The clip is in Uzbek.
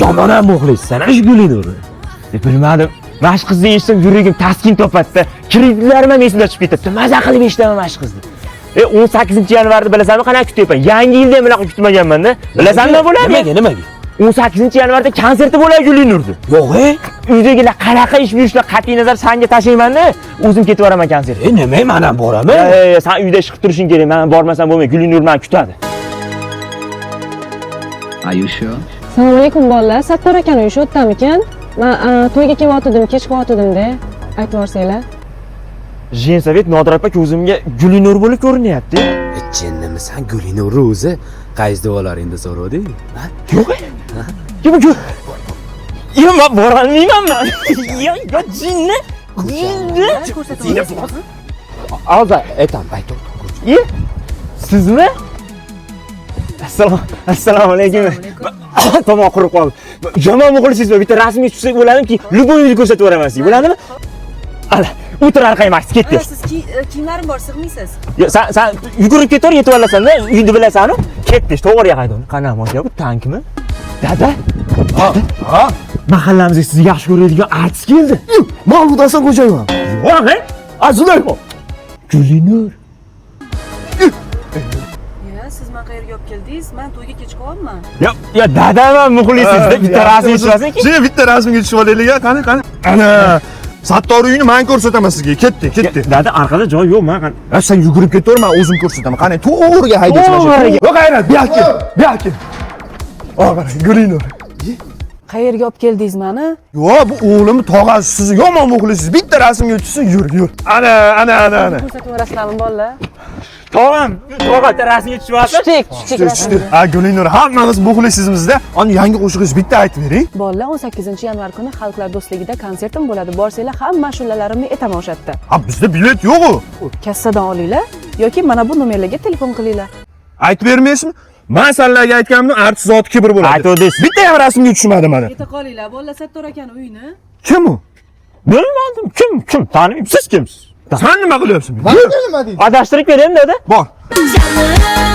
Yomon ham muxlissan, shu Gulinurni. Bilmadim. Mash qizni eshitsam yuragim taskin topadi. Kreditlarim ham esimdan chiqib ketadi. Maza qilib eshitaman mash qizni. 18-yanvarda bilasanmi qanaqa kutyapman? Yangi yilda ham bunaqa kutmaganman-da. Bilasanmi nima bo'ladi? Nimaga? 18-yanvarda konserti bo'ladi Gulinurni. Yo'q-e. Uydagilar qanaqa ish yurishlar qat'iy nazar sanga tashlaymanda, o'zim ketib boraman konsertga. Nima, men ham boraman. Sen uyda ish qilib turishing kerak. Men bormasam bo'lmaydi. Gulinur meni kutadi. Are you sure? Assalomu alaykum bolalar. Sattor aka uyi shu yerdamikan? Men to'yga kelyotgandim, kech qolgandim-da. Aytib yuborsanglar. Jensovet Nodir aka ko'zimga Gulinur bo'lib ko'rinyapti. Jinnimisan Gulinurni o'zi qaysi devolaringda so'radi? Yo'q. Yo'q. Yo'q, men borolmayman. Yo'q, jinni. Jinni. Hozir aytaman, ayt. Sizmi? Assalomu alaykum. Tomoq qurib qoldi. Yomon muxlisizmi? Bitta rasmga tushsak bo'ladimi-ki, любойni ko'rsatib yuboraman sizga. Bo'ladimi? Ala, o'tir orqaga Max, ketdi. Siz kiyimlarim bor, sig'maysiz. Yo, sen yugurib ketar, yetib olasan-da, uyni bilasan-ku. Ketdi, to'g'riga haydon. Qana mo'sha bu tankmi? Dada? Ha. Mahallamizga sizni yaxshi ko'radigan artist keldi. Mahmud Hasan xo'jayman. Yo'q, Azulayxon. Gulinur. Siz men qayerga olib keldingiz? Men to'yga kech qolyapman. Ya dada men muxlisizda bitta rasm tushmasin-ki. Siz bitta rasmga tushib olaylik, qani. Ana Sattor uyini men ko'rsataman sizga. Ketdi. Dada orqada joy yo'q, men qani. Sen yugurib ketaver, men o'zim ko'rsataman. Qani, to'g'riga haydash mashina. Yo'q, hayrat, bu yoqqa. Og'ar, Gulinur. Qayerga olib keldingiz meni? Yo'q, bu o'g'lim tog'asi, siz yomon muxlisiz. Bitta rasmga tushsin, yur. Ana. Ko'rsatib yuborasizlarmi bolalar? Tog'am, rasmga tushyapti. Tushdik. Gulinur, hammamiz muxlisizmizda. Ani yangi qo'shig'ingiz bitta aytib bering. Bolalar 18-yanvar kuni Xalqlar do'stligida konsertim bo'ladi. Borsanglar hamma ashulalarimni aytaman o'sha yerda. Ha, bizda bilet yo'q-ku. Kassadan olinglar yoki mana bu nomerlarga telefon qilinglar. Aytib bermaysizmi? Men sizlarga aytganimda artist zoti kibr bo'ladi. Aytdingiz. Bitta ham rasmga tushmadi mana. Keta qolinglar, bolalar Sattor akani uyini. Kim u? Bilmadim. Kim? Taniyman. Siz kimsiz? Sen nima qilyapsan? Adashtirib beraymi, dada? Bor. Canım